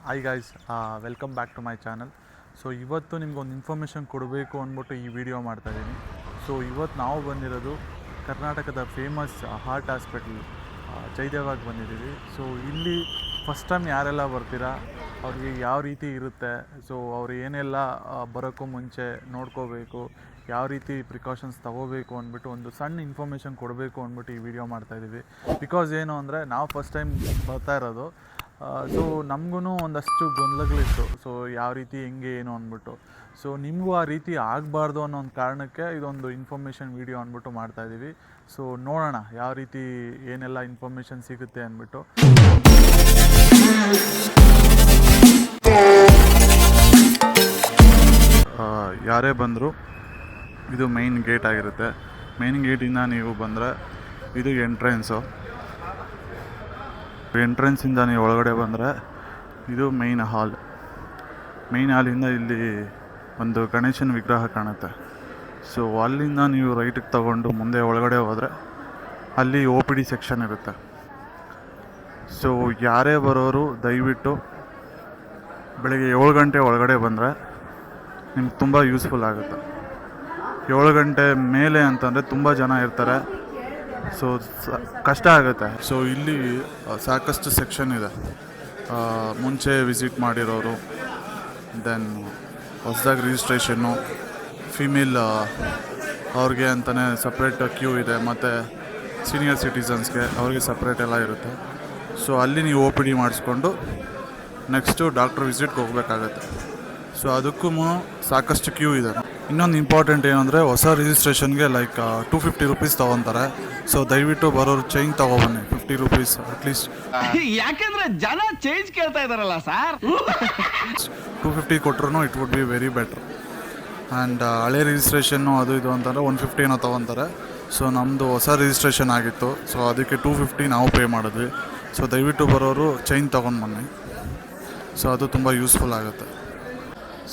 Hi guys, welcome back to my channel. So ಇವತ್ತು ನಿಮ್ಗೊಂದು information ಕೊಡಬೇಕು ಅಂದ್ಬಿಟ್ಟು ಈ ವಿಡಿಯೋ ಮಾಡ್ತಾಯಿದ್ದೀನಿ. ಸೊ ಇವತ್ತು ನಾವು ಬಂದಿರೋದು ಕರ್ನಾಟಕದ ಫೇಮಸ್ ಹಾರ್ಟ್ ಹಾಸ್ಪಿಟಲ್ ಜಯದೇವಾಗಿ ಬಂದಿದ್ದೀವಿ. ಸೊ ಇಲ್ಲಿ ಫಸ್ಟ್ ಟೈಮ್ ಯಾರೆಲ್ಲ ಬರ್ತೀರಾ ಅವ್ರಿಗೆ ಯಾವ ರೀತಿ ಇರುತ್ತೆ, ಸೊ ಅವ್ರು ಏನೆಲ್ಲ ಬರೋಕ್ಕೂ ಮುಂಚೆ ನೋಡ್ಕೋಬೇಕು, ಯಾವ ರೀತಿ ಪ್ರಿಕಾಷನ್ಸ್ ತೊಗೋಬೇಕು ಅಂದ್ಬಿಟ್ಟು ಒಂದು ಸಣ್ಣ ಇನ್ಫಾರ್ಮೇಷನ್ ಕೊಡಬೇಕು ಅಂದ್ಬಿಟ್ಟು ಈ ವಿಡಿಯೋ ಮಾಡ್ತಾಯಿದ್ದೀವಿ. ಬಿಕಾಸ್ ಏನು ಅಂದರೆ ನಾವು ಫಸ್ಟ್ ಟೈಮ್ ಬರ್ತಾ ಇರೋದು. ಸೊ ನಮಗೂ ಒಂದಷ್ಟು ಗೊಂದಲಗಳಿತ್ತು, ಸೊ ಯಾವ ರೀತಿ ಹೆಂಗೆ ಏನು ಅಂದ್ಬಿಟ್ಟು. ಸೊ ನಿಮಗೂ ಆ ರೀತಿ ಆಗಬಾರ್ದು ಅನ್ನೋ ಒಂದು ಕಾರಣಕ್ಕೆ ಇದೊಂದು ಇನ್ಫಾರ್ಮೇಷನ್ ವೀಡಿಯೋ ಅಂದ್ಬಿಟ್ಟು ಮಾಡ್ತಾಯಿದ್ದೀವಿ. ಸೊ ನೋಡೋಣ ಯಾವ ರೀತಿ ಏನೆಲ್ಲ ಇನ್ಫಾರ್ಮೇಷನ್ ಸಿಗುತ್ತೆ ಅಂದ್ಬಿಟ್ಟು. ಯಾರೇ ಬಂದರೂ ಇದು ಮೈನ್ ಗೇಟ್ ಆಗಿರುತ್ತೆ. ಮೈನ್ ಗೇಟಿಂದ ನೀವು ಬಂದರೆ ಇದು ಎಂಟ್ರೆನ್ಸಿಂದ ನೀವು ಒಳಗಡೆ ಬಂದರೆ ಇದು ಮೈನ್ ಹಾಲಿಂದ ಇಲ್ಲಿ ಒಂದು ಗಣೇಶನ ವಿಗ್ರಹ ಕಾಣುತ್ತೆ. ಸೊ ಅಲ್ಲಿಂದ ನೀವು ರೈಟಿಗೆ ತಗೊಂಡು ಮುಂದೆ ಒಳಗಡೆ ಹೋದರೆ ಅಲ್ಲಿ OPD ಸೆಕ್ಷನ್ ಇರುತ್ತೆ. ಸೊ ಯಾರೇ ಬರೋರು ದಯವಿಟ್ಟು ಬೆಳಗ್ಗೆ 7 ಗಂಟೆ ಒಳಗಡೆ ಬಂದರೆ ನಿಮ್ಗೆ ತುಂಬ ಯೂಸ್ಫುಲ್ ಆಗುತ್ತೆ. 7 ಗಂಟೆ ಮೇಲೆ ಅಂತಂದರೆ ತುಂಬ ಜನ ಇರ್ತಾರೆ, ಸೊ ಕಷ್ಟ ಆಗುತ್ತೆ. ಸೊ ಇಲ್ಲಿ ಸಾಕಷ್ಟು ಸೆಕ್ಷನ್ ಇದೆ. ಮುಂಚೆ ವಿಸಿಟ್ ಮಾಡಿರೋರು, ದೆನ್ ಹೊಸದಾಗಿ ರಿಜಿಸ್ಟ್ರೇಷನ್ನು, ಫಿಮೇಲ್ ಅವ್ರಿಗೆ ಅಂತಲೇ ಸಪ್ರೇಟ್ ಕ್ಯೂ ಇದೆ, ಮತ್ತು ಸೀನಿಯರ್ ಸಿಟಿಸನ್ಸ್ಗೆ ಅವ್ರಿಗೆ ಸಪ್ರೇಟ್ ಎಲ್ಲ ಇರುತ್ತೆ. ಸೊ ಅಲ್ಲಿ ನೀವು OPD ಮಾಡಿಸ್ಕೊಂಡು ನೆಕ್ಸ್ಟು ಡಾಕ್ಟ್ರ್ ವಿಸಿಟ್ಗೆ ಹೋಗಬೇಕಾಗತ್ತೆ. ಸೊ ಅದಕ್ಕೂ ಸಾಕಷ್ಟು ಕ್ಯೂ ಇದೆ. ಇನ್ನೊಂದು ಇಂಪಾರ್ಟೆಂಟ್ ಏನಂದರೆ ಹೊಸ ರಿಜಿಸ್ಟ್ರೇಷನ್ಗೆ ಲೈಕ್ 250 ರೂಪೀಸ್ ತೊಗೊತಾರೆ. ಸೊ ದಯವಿಟ್ಟು ಬರೋರು ಚೇಂಜ್ ತೊಗೊಬನ್ನಿ, 50 ರೂಪೀಸ್ ಅಟ್ಲೀಸ್ಟ್. ಯಾಕೆಂದ್ರೆ ಜನ ಚೇಂಜ್ ಕೇಳ್ತಾ ಇದಾರಲ್ಲ ಸರ್. 250 ಕೊಟ್ಟರು it would be very better. And ಹಳೆ ರಿಜಿಸ್ಟ್ರೇಷನ್ನು ಅದು ಇದು ಅಂತಂದರೆ 150 ಏನೋ ತೊಗೊತಾರೆ. ಸೊ ನಮ್ಮದು ಹೊಸ ರಿಜಿಸ್ಟ್ರೇಷನ್ ಆಗಿತ್ತು, ಸೊ ಅದಕ್ಕೆ 250 ನಾವು ಪೇ ಮಾಡಿದ್ವಿ. ಸೊ ದಯವಿಟ್ಟು ಬರೋರು ಚೇಂಜ್ ತೊಗೊಂಡು ಬನ್ನಿ. ಸೊ ಅದು ತುಂಬ ಯೂಸ್ಫುಲ್ ಆಗುತ್ತೆ.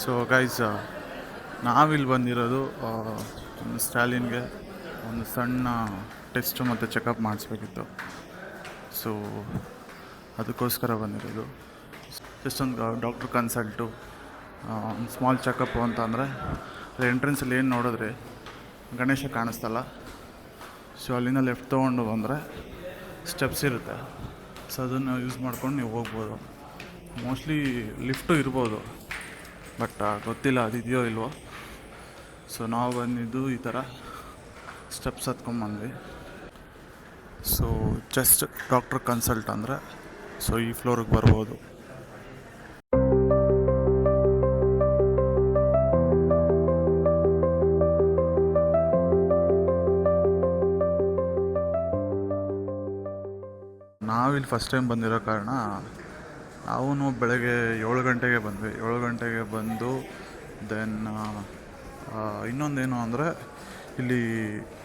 ಸೊ ಗೈಸ್, ನಾವಿಲ್ಲಿ ಬಂದಿರೋದು ಒಂದು ಸ್ಟಾಲಿನ್ಗೆ ಒಂದು ಸಣ್ಣ ಟೆಸ್ಟು ಮತ್ತು ಚೆಕಪ್ ಮಾಡಿಸ್ಬೇಕಿತ್ತು. ಸೊ ಅದಕ್ಕೋಸ್ಕರ ಬಂದಿರೋದು. ಜಸ್ಟ್ ಒಂದು ಡಾಕ್ಟ್ರ್ ಕನ್ಸಲ್ಟು, ಒಂದು ಸ್ಮಾಲ್ ಚೆಕಪ್ಪು ಅಂತ ಅಂದರೆ ಅದು ಎಂಟ್ರೆನ್ಸಲ್ಲಿ ಏನು ನೋಡಿದ್ರೆ ಗಣೇಶ ಕಾಣಿಸ್ತಲ್ಲ. ಸೊ ಅಲ್ಲಿಂದ ಲೆಫ್ಟ್ ತೊಗೊಂಡು ಬಂದರೆ ಸ್ಟೆಪ್ಸ್ ಇರುತ್ತೆ. ಸೊ ಅದನ್ನು ಯೂಸ್ ಮಾಡ್ಕೊಂಡು ನೀವು ಹೋಗ್ಬೋದು. ಮೋಸ್ಟ್ಲಿ ಲಿಫ್ಟು ಇರ್ಬೋದು, ಬಟ್ ಗೊತ್ತಿಲ್ಲ ಅದಿದೆಯೋ ಇಲ್ವೋ. ಸೊ ನಾವು ಬಂದಿದ್ದು ಈ ಥರ ಸ್ಟೆಪ್ಸ್ ಹತ್ಕೊಂಡ್ಬಂದ್ವಿ. ಸೊ ಜಸ್ಟ್ ಡಾಕ್ಟ್ರ್ ಕನ್ಸಲ್ಟ್ ಅಂದರೆ ಸೊ ಈ ಫ್ಲೋರಿಗೆ ಬರ್ಬೋದು. ನಾವಿಲ್ಲಿ ಫಸ್ಟ್ ಟೈಮ್ ಬಂದಿರೋ ಕಾರಣ ನಾವು ಬೆಳಗ್ಗೆ 7 ಗಂಟೆಗೆ ಬಂದ್ವಿ. 7 ಗಂಟೆಗೆ ಬಂದು ದೆನ್ ಇನ್ನೊಂದೇನು ಅಂದರೆ ಇಲ್ಲಿ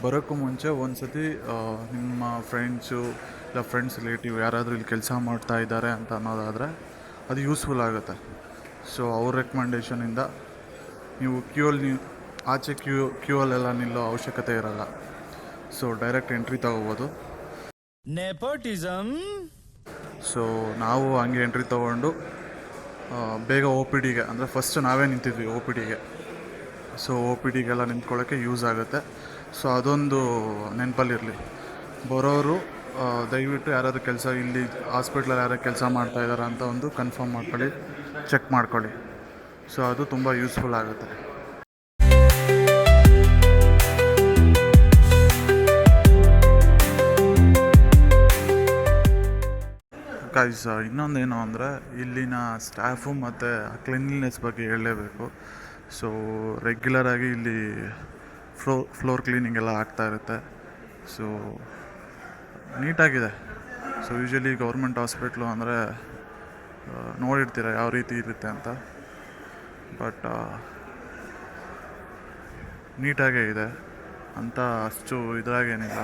ಬರೋಕ್ಕೂ ಮುಂಚೆ ಒಂದು ಸತಿ ನಿಮ್ಮ ಫ್ರೆಂಡ್ಸು ಇಲ್ಲ ರಿಲೇಟಿವ್ ಯಾರಾದರೂ ಇಲ್ಲಿ ಕೆಲಸ ಮಾಡ್ತಾ ಇದ್ದಾರೆ ಅಂತ ಅನ್ನೋದಾದರೆ ಅದು ಯೂಸ್ಫುಲ್ ಆಗುತ್ತೆ. ಸೊ ಅವ್ರ ರೆಕಮೆಂಡೇಷನಿಂದ ನೀವು ಆಚೆ ಕ್ಯೂ ಅಲ್ಲೆಲ್ಲ ನಿಲ್ಲೋ ಅವಶ್ಯಕತೆ ಇರಲ್ಲ. ಸೊ ಡೈರೆಕ್ಟ್ ಎಂಟ್ರಿ ತಗೋಬೋದು. ನೆಪೋಟಿಸಮ್. ಸೊ ನಾವು ಹಂಗೆ ಎಂಟ್ರಿ ತೊಗೊಂಡು ಬೇಗ OPDಗೆ ಅಂದರೆ ಫಸ್ಟ್ ನಾವೇ ನಿಂತಿದ್ವಿ OPDಗೆ. ಸೊ OPDಗೆಲ್ಲ ನಿಂತ್ಕೊಳ್ಳೋಕ್ಕೆ ಯೂಸ್ ಆಗುತ್ತೆ. ಸೊ ಅದೊಂದು ನೆನಪಲ್ಲಿರಲಿ. ಬರೋರು ದಯವಿಟ್ಟು ಯಾರಾದರೂ ಕೆಲಸ ಇಲ್ಲಿ ಹಾಸ್ಪಿಟ್ಲಲ್ಲಿ ಯಾರು ಕೆಲಸ ಮಾಡ್ತಾಯಿದ್ದಾರೆ ಅಂತ ಒಂದು ಕನ್ಫರ್ಮ್ ಮಾಡ್ಕೊಳ್ಳಿ, ಚೆಕ್ ಮಾಡ್ಕೊಳ್ಳಿ. ಸೊ ಅದು ತುಂಬ ಯೂಸ್ಫುಲ್ ಆಗುತ್ತೆ. ಗೈಸ್, ಇನ್ನೊಂದೇನು ಅಂದರೆ ಇಲ್ಲಿನ ಸ್ಟಾಫು ಮತ್ತು ಕ್ಲೀನ್ಲಿನೆಸ್ ಬಗ್ಗೆ ಹೇಳಲೇಬೇಕು. ಸೊ ರೆಗ್ಯುಲರಾಗಿ ಇಲ್ಲಿ ಫ್ಲೋರ್ ಕ್ಲೀನಿಂಗ್ ಎಲ್ಲ ಆಗ್ತಾಯಿರುತ್ತೆ. ಸೊ ನೀಟಾಗಿದೆ. ಸೊ ಯೂಶ್ವಲಿ ಗೌರ್ಮೆಂಟ್ ಹಾಸ್ಪಿಟ್ಲು ಅಂದರೆ ನೋಡಿರ್ತೀರ ಯಾವ ರೀತಿ ಇರುತ್ತೆ ಅಂತ, ಬಟ್ ನೀಟಾಗೇ ಇದೆ ಅಂತ ಅಷ್ಟು ಇದ್ರಾಗೇನಿಲ್ಲ.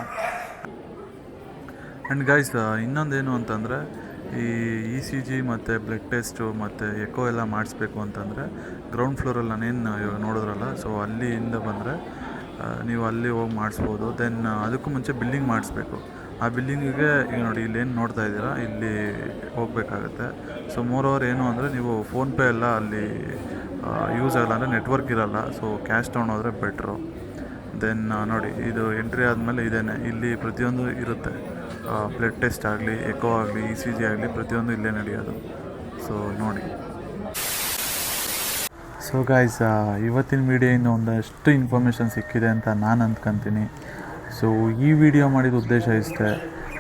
ಆ್ಯಂಡ್ ಗೈಸ್, ಇನ್ನೊಂದೇನು ಅಂತಂದರೆ ಈ ECG ಮತ್ತು ಬ್ಲಡ್ ಟೆಸ್ಟು ಮತ್ತು ಎಕೋ ಎಲ್ಲ ಮಾಡಿಸ್ಬೇಕು ಅಂತಂದರೆ ಗ್ರೌಂಡ್ ಫ್ಲೋರಲ್ಲಿ ನಾನೇನು ಇವಾಗ ನೋಡಿದ್ರಲ್ಲ, ಸೊ ಅಲ್ಲಿಂದ ಬಂದರೆ ನೀವು ಅಲ್ಲಿ ಹೋಗಿ ಮಾಡಿಸ್ಬೋದು. ದೆನ್ ಅದಕ್ಕೂ ಮುಂಚೆ ಬಿಲ್ಲಿಂಗ್ ಮಾಡಿಸ್ಬೇಕು. ಆ ಬಿಲ್ಲಿಂಗಿಗೆ ಈಗ ನೋಡಿ ಇಲ್ಲೇನು ನೋಡ್ತಾ ಇದ್ದೀರಾ, ಇಲ್ಲಿ ಹೋಗಬೇಕಾಗತ್ತೆ. ಸೊ ಮೋರ್ ಓವರ್ ಏನು ಅಂದರೆ ನೀವು ಫೋನ್ಪೇ ಎಲ್ಲ ಅಲ್ಲಿ ಯೂಸ್ ಆಗಲ್ಲ, ಅಂದರೆ ನೆಟ್ವರ್ಕ್ ಇರಲ್ಲ. ಸೊ ಕ್ಯಾಶ್ ತೊಗೊಂಡೋದ್ರೆ ಬೆಟ್ರು. ದೆನ್ ನೋಡಿ, ಇದು ಎಂಟ್ರಿ ಆದಮೇಲೆ ಇದೇನೆ, ಇಲ್ಲಿ ಪ್ರತಿಯೊಂದು ಇರುತ್ತೆ. ಬ್ಲಡ್ ಟೆಸ್ಟ್ ಆಗಲಿ, ಎಕೋ ಆಗಲಿ, ECG ಆಗಲಿ, ಪ್ರತಿಯೊಂದು ಇಲ್ಲೇ ನಡೆಯೋದು. ಸೊ ನೋಡಿ. ಸೊ ಗಾಯ್ಸ್, ಇವತ್ತಿನ ವೀಡಿಯೋಯಿಂದ ಒಂದಷ್ಟು ಇನ್ಫಾರ್ಮೇಷನ್ ಸಿಕ್ಕಿದೆ ಅಂತ ನಾನು ಅಂದ್ಕೊತೀನಿ. ಸೊ ಈ ವಿಡಿಯೋ ಮಾಡಿದ ಉದ್ದೇಶ ಇಷ್ಟೇ.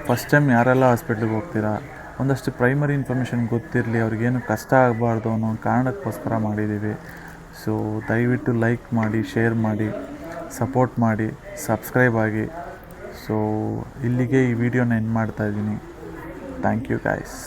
ಫಸ್ಟ್ ಟೈಮ್ ಯಾರೆಲ್ಲ ಹಾಸ್ಪಿಟ್ಲಿಗೆ ಹೋಗ್ತೀರಾ, ಒಂದಷ್ಟು ಪ್ರೈಮರಿ ಇನ್ಫಾರ್ಮೇಷನ್ ಗೊತ್ತಿರಲಿ, ಅವ್ರಿಗೇನು ಕಷ್ಟ ಆಗಬಾರ್ದು ಅನ್ನೋ ಕಾರಣಕ್ಕೋಸ್ಕರ ಮಾಡಿದ್ದೀವಿ. ಸೊ ದಯವಿಟ್ಟು ಲೈಕ್ ಮಾಡಿ, ಶೇರ್ ಮಾಡಿ, ಸಪೋರ್ಟ್ ಮಾಡಿ, ಸಬ್ಸ್ಕ್ರೈಬ್ ಆಗಿ. ಸೊ ಇಲ್ಲಿಗೆ ಈ ವಿಡಿಯೋನ ಎಂಡ್ ಮಾಡ್ತಾಯಿದ್ದೀನಿ. Thank you guys.